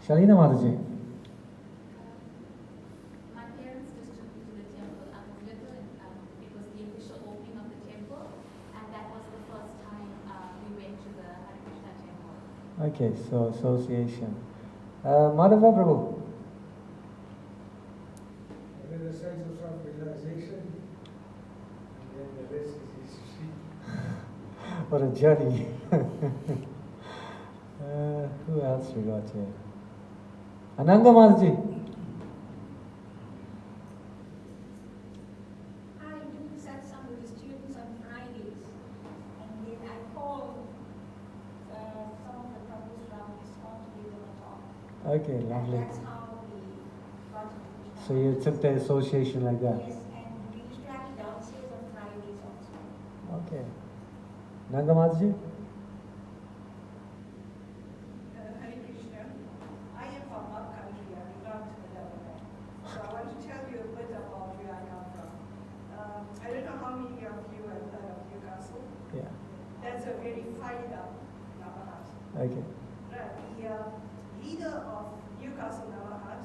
Shalina Mataji. My parents just took me to the temple. I was little, and it was the official opening of the temple, and that was the first time we went to the Hare Krishna temple. Okay, so association. Madhava Prabhu. There is a sense of self-realization, and then the rest is history. What a journey. Who else we got here? Ananga Mataji. I do satsang with the students on Fridays, and then I call some of the couples from ISKCON to give them a talk. Okay, lovely. And that's how we got to Krishna. So you took the association like that? Yes, and we used to have downstairs on Fridays also. Okay. Nanga Mataji? Hare Krishna. I am from our country. I belong to the government. So I want to tell you a bit about where I come from. I don't know how many of you have heard of Newcastle. Yeah. That's a very fired up Navahat. Okay. Right. The leader of Newcastle Navahat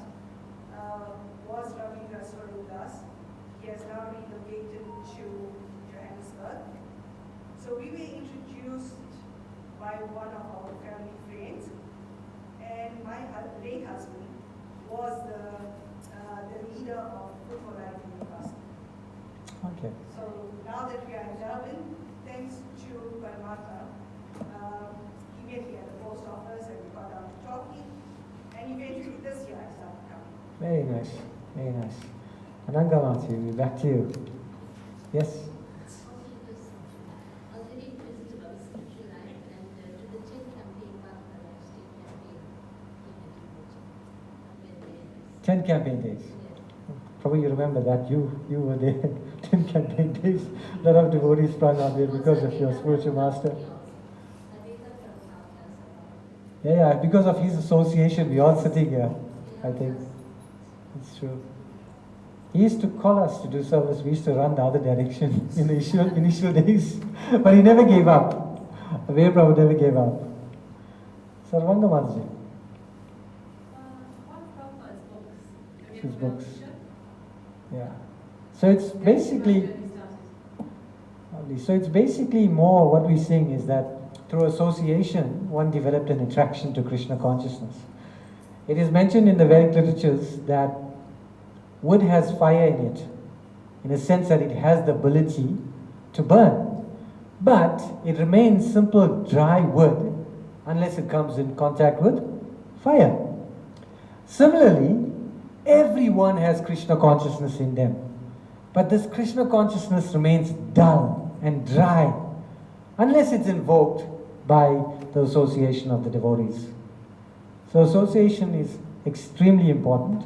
was Ravindra Swarup. He has now relocated to Johannesburg. So we were introduced by one of our family friends, and my late husband was the leader of Football Life in Newcastle. Okay. So now that we are in Durban, thanks to Parmata, he met me at the post office and we got down to talking, and eventually this year I started coming. Very nice. Very nice. Ananga Mataji, back to you. Yes? I was very interested about spiritual life and to the 10 campaign part of the state campaign. 10 campaign days. Probably you remember that you were there. 10 campaign days. A lot of devotees sprung out there because of your spiritual master. Yeah, because of his association, we all sitting here, I think. It's true. He used to call us to do service. We used to run the other direction in the initial days. But he never gave up. Abhay Prabhu never gave up. Sarvanga Mataji. One of Prabhupada's books. His books. Yeah. So it's basically more what we're saying is that through association, one developed an attraction to Krishna consciousness. It is mentioned in the Vedic literatures that wood has fire in it, in a sense that it has the ability to burn. But it remains simple dry wood unless it comes in contact with fire. Similarly, everyone has Krishna consciousness in them. But this Krishna consciousness remains dull and dry unless it's invoked by the association of the devotees. So association is extremely important.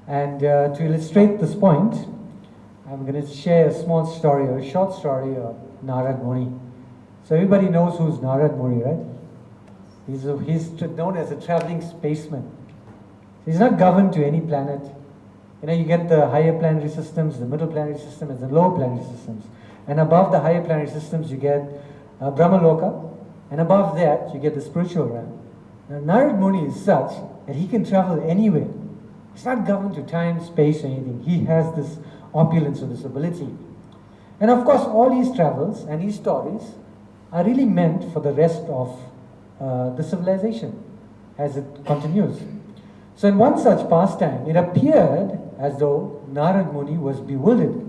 And to illustrate this point, I'm going to share a small story, or a short story of Narad Muni. So everybody knows who's Narad Muni, right? He's known as a traveling spaceman. He's not governed to any planet. You know, you get the higher planetary systems, the middle planetary system, and the lower planetary systems. And above the higher planetary systems, you get Brahmaloka. And above that, you get the spiritual realm. Now, Narad Muni is such that he can travel anywhere. He's not governed to time, space, or anything. He has this opulence or this ability. And of course, all his travels and his stories are really meant for the rest of the civilization as it continues. So in one such pastime, it appeared as though Narad Muni was bewildered.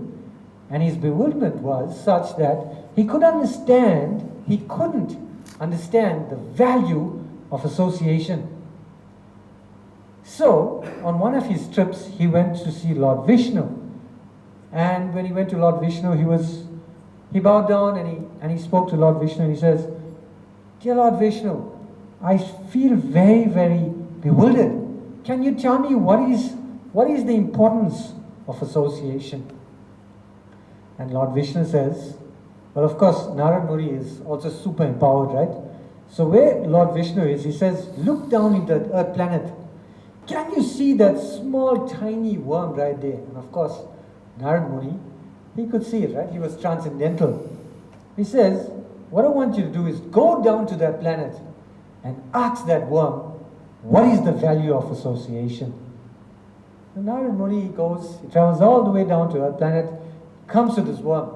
And his bewilderment was such that he couldn't understand the value of association. So, on one of his trips, he went to see Lord Vishnu. And when he went to Lord Vishnu, he bowed down and he spoke to Lord Vishnu and he says, "Dear Lord Vishnu, I feel very, very bewildered. Can you tell me what is the importance of association?" And Lord Vishnu says, well, of course, Narad Muni is also super empowered, right? So where Lord Vishnu is, he says, look down into the Earth planet. Can you see that small, tiny worm right there? And of course, Narad Muni, he could see it, right? He was transcendental. He says, what I want you to do is go down to that planet and ask that worm, what is the value of association? And Narad Muni he travels all the way down to Earth planet, comes to this worm,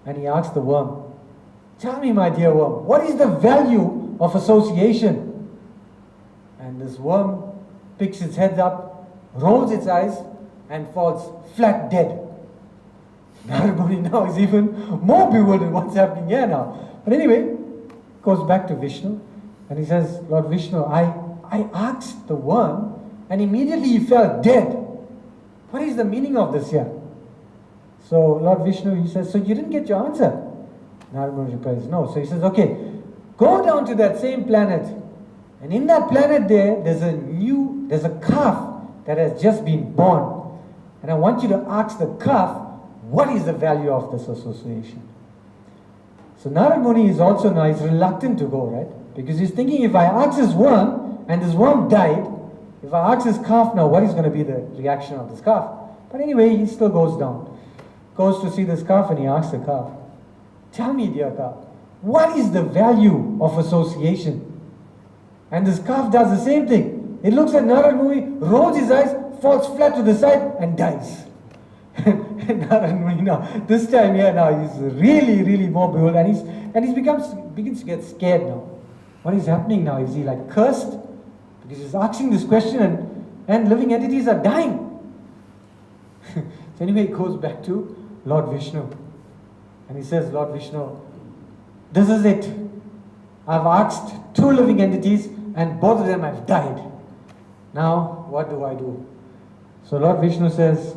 and he asks the worm, tell me, my dear worm, what is the value of association? And this worm picks its head up, rolls its eyes, and falls flat dead. Narad Muni now is even more bewildered what's happening here now. But anyway, goes back to Vishnu, and he says, Lord Vishnu, I asked the worm, and immediately he fell dead. What is the meaning of this here? So Lord Vishnu, he says, so you didn't get your answer? Narad Muni replies, no. So he says, okay, go down to that same planet, and in that planet there's a calf that has just been born. And I want you to ask the calf, what is the value of this association? So Narad Muni is also now, he's reluctant to go, right? Because he's thinking, if I ask this worm, and this worm died, if I ask this calf now, what is going to be the reaction of this calf? But anyway, he still goes down. Goes to see this calf, and he asks the calf, tell me, dear calf, what is the value of association? And this calf does the same thing. It looks at Narad Muni, rolls his eyes, falls flat to the side, and dies. And Narad Muni now, this time here now, he's really, really more bewildered, and he begins to get scared now. What is happening now? Is he like cursed? Because he's asking this question, and living entities are dying. So anyway, he goes back to Lord Vishnu, and he says, Lord Vishnu, this is it. I've asked 2 living entities, and both of them have died. Now, what do I do? So Lord Vishnu says,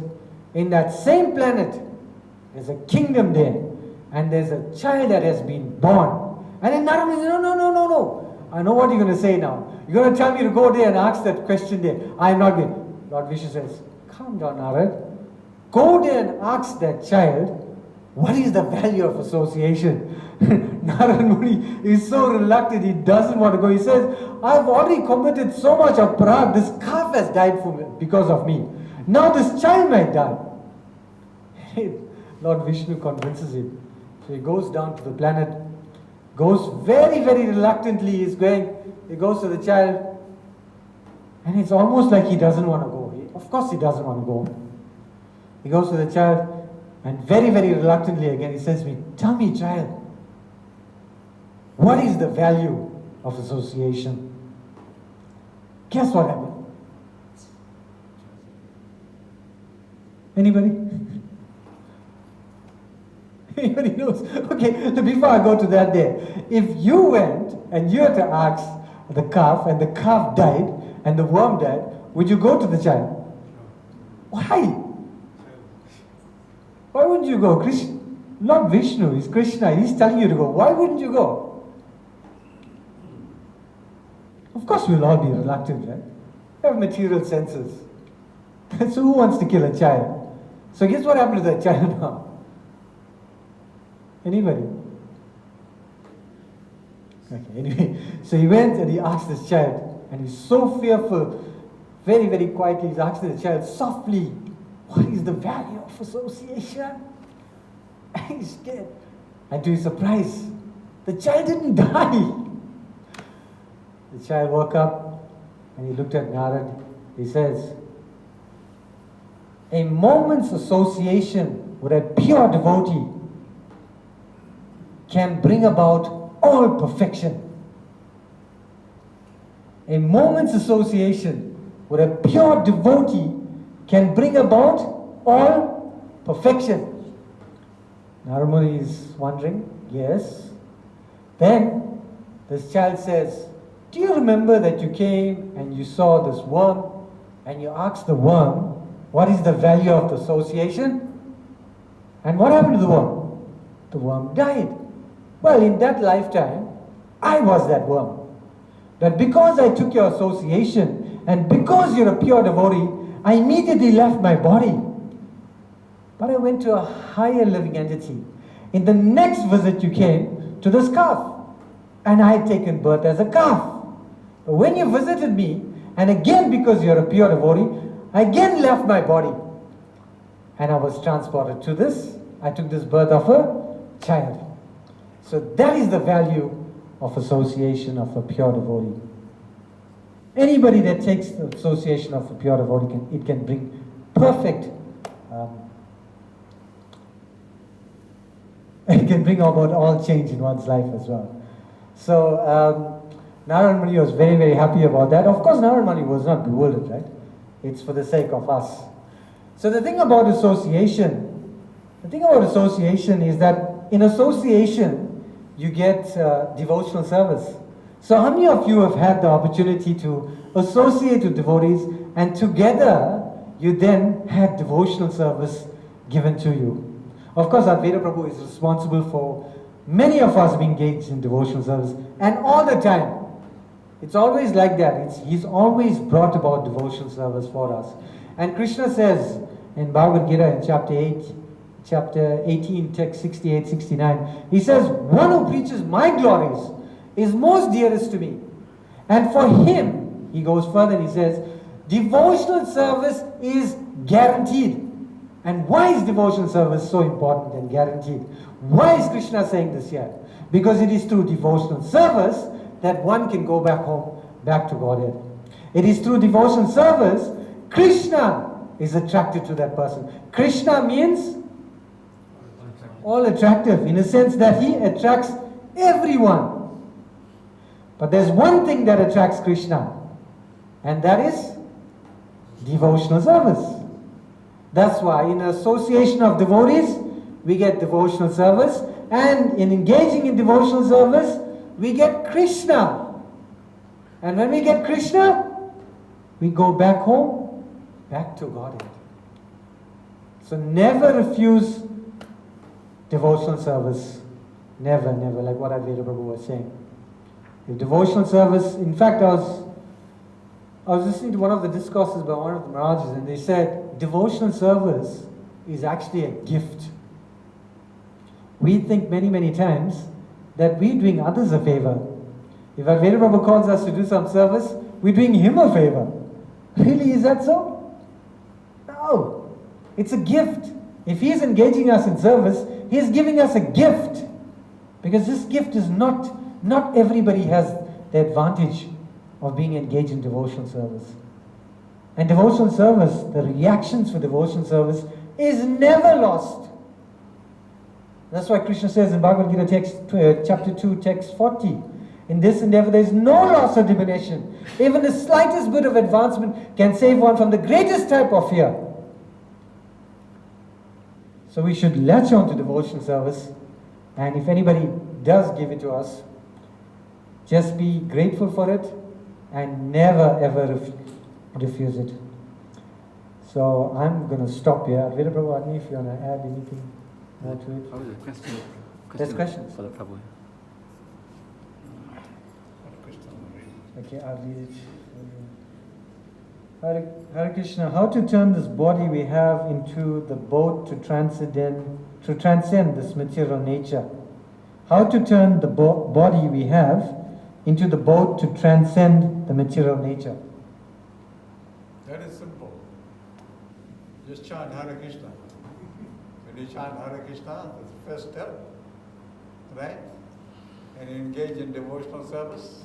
in that same planet, there's a kingdom there, and there's a child that has been born. And then Narad says, no. I know what you're going to say now. You're going to tell me to go there and ask that question there. I'm not going. Lord Vishnu says, calm down, Narad. Go there and ask that child, what is the value of association? Narad Muni is so reluctant, he doesn't want to go. He says, I've already committed so much of parag. This calf has died because of me. Now this child might die. Lord Vishnu convinces him. So he goes down to the planet, goes very, very reluctantly, he goes to the child, and it's almost like he doesn't want to go. Of course he doesn't want to go. He goes to the child, and very, very reluctantly again he says to me, tell me, child, what is the value of association? Guess what happened? Anybody? Anybody knows? Okay, before I go to that day, if you went and you had to ask the calf, and the calf died, and the worm died, would you go to the child? Why? Why wouldn't you go? Lord Vishnu is Krishna, he's telling you to go. Why wouldn't you go? Of course we'll all be reluctant, right? We have material senses. So who wants to kill a child? So guess what happened to that child now? Anybody? Okay, anyway, so he went and he asked this child, and he's so fearful, very, very quietly, he's asking the child softly, what is the value of association? And he's scared. And to his surprise, the child didn't die. The child woke up and he looked at Narad. He says, a moment's association with a pure devotee can bring about all perfection. A moment's association with a pure devotee can bring about all perfection. Narad Muni is wondering, yes. Then this child says, do you remember that you came and you saw this worm and you asked the worm, what is the value of the association? And what happened to the worm? The worm died. Well, in that lifetime, I was that worm. That because I took your association and because you're a pure devotee, I immediately left my body. But I went to a higher living entity. In the next visit you came to this calf, and I had taken birth as a calf. But when you visited me, and again because you're a pure devotee, I again left my body. And I was transported to this. I took this birth of a child. So that is the value of association of a pure devotee. Anybody that takes the association of a pure devotee, it can bring perfect, it can bring about all change in one's life as well. So Narayan Muni was very, very happy about that. Of course, Narayan Muni was not bewildered, right? It's for the sake of us. So the thing about association is that in association, you get devotional service. So how many of you have had the opportunity to associate with devotees, and together you then had devotional service given to you? Of course, Advaita Prabhu is responsible for many of us being engaged in devotional service, and all the time. It's always like that. He's always brought about devotional service for us. And Krishna says in Bhagavad Gita in chapter 18, text 68, 69, he says, "One who preaches my glories is most dearest to me." And for him, he goes further and he says, devotional service is guaranteed. And why is devotional service so important and guaranteed? Why is Krishna saying this here? Because it is through devotional service that one can go back home, back to Godhead. It is through devotional service, Krishna is attracted to that person. Krishna means all attractive, in a sense that he attracts everyone. But there's one thing that attracts Krishna, and that is devotional service. That's why in association of devotees, we get devotional service, and in engaging in devotional service, we get Krishna. And when we get Krishna, we go back home, back to Godhead. So never refuse devotional service. Never, never, like what Advaita Prabhu was saying. The devotional service, in fact, I was listening to one of the discourses by one of the Maharajas, and they said devotional service is actually a gift. We think many, many times that we're doing others a favor. If Advaita Prabhu calls us to do some service, we're doing him a favor. Really, is that so? No. It's a gift. If he's engaging us in service, he's giving us a gift. Because this gift is not everybody has the advantage of being engaged in devotional service. And devotional service, the reactions for devotional service is never lost. That's why Krishna says in Bhagavad Gita text, chapter 2, text 40, in this endeavor there is no loss or diminution. Even the slightest bit of advancement can save one from the greatest type of fear. So we should latch on to devotional service, and if anybody does give it to us, just be grateful for it and never ever refuse it. So I'm going to stop here. Advaita Prabhu, Adni, if you want to add anything more to it. Oh, the question. There's questions. For the Prabhu. Okay, I'll read it. Hare Krishna, how to turn this body we have into the boat to transcend this material nature? How to turn the body we have into the boat to transcend the material nature? That is simple. Just chant Hare Krishna. When you chant Hare Krishna, that's the first step, right? And you engage in devotional service.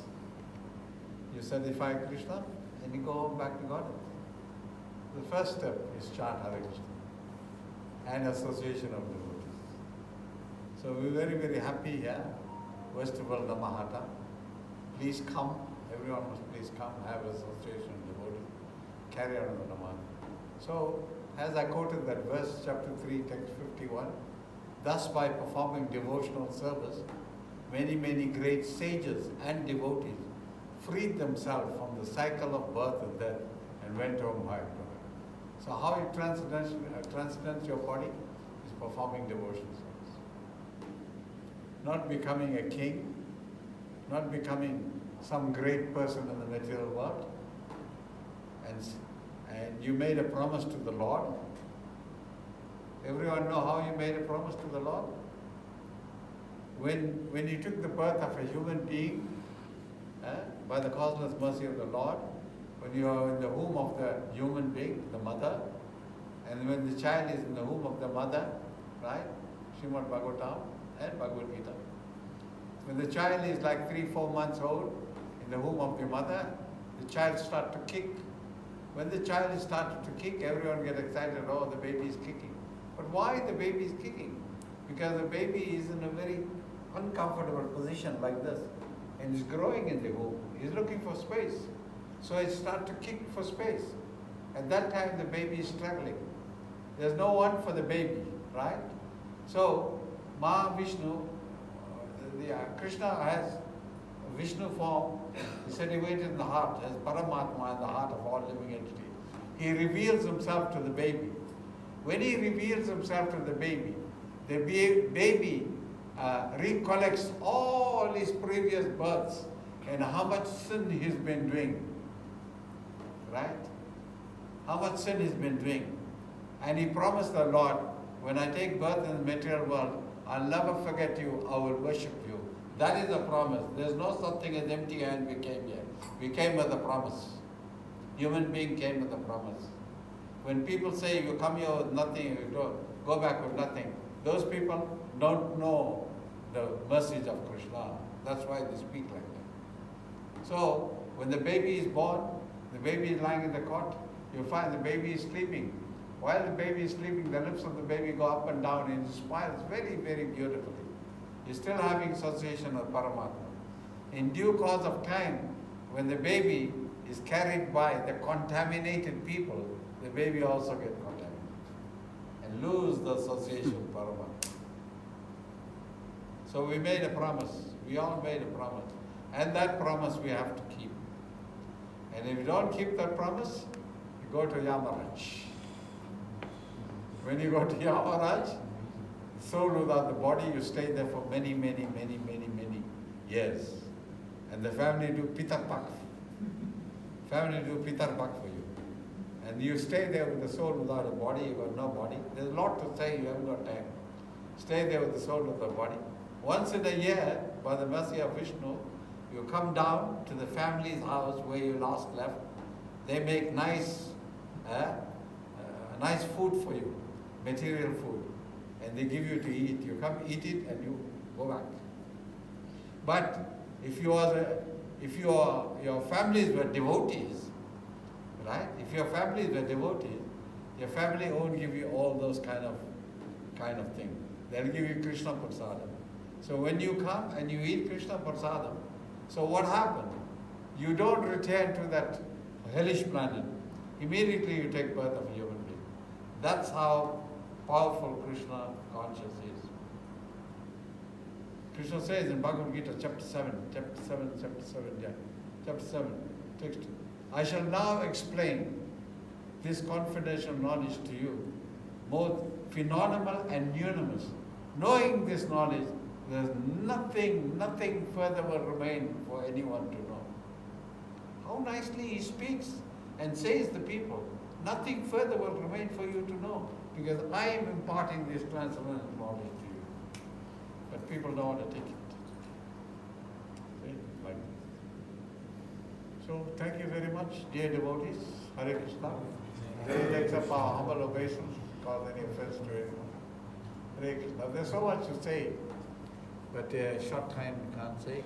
You satisfy Krishna, and you go back to God. The first step is chant Hare Krishna and association of devotees. So we're very, very happy here. First of all, Namahata. Please come. Everyone must please come, have association of devotees. Carry on the Namahata. So, as I quoted that verse, chapter 3, text 51, thus by performing devotional service, many, many great sages and devotees freed themselves from the cycle of birth and death and went home happy. So how you transcend your body is performing devotional service. Not becoming a king, not becoming some great person in the material world. And you made a promise to the Lord. Everyone know how you made a promise to the Lord? When you took the birth of a human being, by the causeless mercy of the Lord, when you are in the womb of the human being, the mother, and when the child is in the womb of the mother, right? Srimad Bhagavatam and Bhagavad Gita. When the child is like 3-4 months old, in the womb of the mother, the child start to kick. When the child started to kick, everyone get excited, oh, the baby is kicking. But why the baby is kicking? Because the baby is in a very uncomfortable position like this, and is growing in the womb. He's looking for space. So it starts to kick for space. At that time, the baby is struggling. There's no one for the baby, right? So, Mahavishnu, Krishna has a Vishnu form, situated in the heart, as Paramatma in the heart of all living entities. He reveals himself to the baby. When he reveals himself to the baby recollects all his previous births and how much sin he's been doing. Right? How much sin he's been doing. And he promised the Lord, when I take birth in the material world, I'll never forget you, I will worship you. That is a promise. There's no such thing as empty hand we came here. We came with a promise. Human being came with a promise. When people say you come here with nothing, you don't go back with nothing, those people don't know the message of Krishna. That's why they speak like that. So, when the baby is born, the baby is lying in the cot, you find the baby is sleeping. While the baby is sleeping, the lips of the baby go up and down and he smiles very, very beautifully. He's still having association with Paramatma. In due course of time, when the baby is carried by the contaminated people, the baby also gets contaminated and lose the association with Paramatma. So we made a promise. We all made a promise. And that promise we have to keep. And if you don't keep that promise, you go to Yamaraj. When you go to Yamaraj, soul without the body, you stay there for many, many, many, many, many years. And the family do pitarpak. Family do pitarpak for you. And you stay there with the soul without a body, you got no body. There's a lot to say, you haven't got time. Stay there with the soul without a body. Once in a year, by the mercy of Vishnu, you come down to the family's house where you last left. They make nice food for you, material food, and they give you to eat. You come eat it and you go back. But if your families were devotees, right? If your families were devotees, your family won't give you all those kind of thing. They'll give you Krishna prasadam. So when you come and you eat Krishna prasadam, so what happened? You don't return to that hellish planet. Immediately you take birth of a human being. That's how powerful Krishna conscious is. Krishna says in Bhagavad Gita, chapter 7, text. I shall now explain this confidential knowledge to you, both phenomenal and unanimous. Knowing this knowledge, there's nothing further will remain for anyone to know. How nicely he speaks and says to the people, nothing further will remain for you to know, because I am imparting this transcendental knowledge to you. But people don't want to take it. See? Like this. So thank you very much, dear devotees. Hare Krishna. Please accept our humble obeisance, cause any offense to anyone. Hare Krishna. There's so much to say, but a short time we can't say.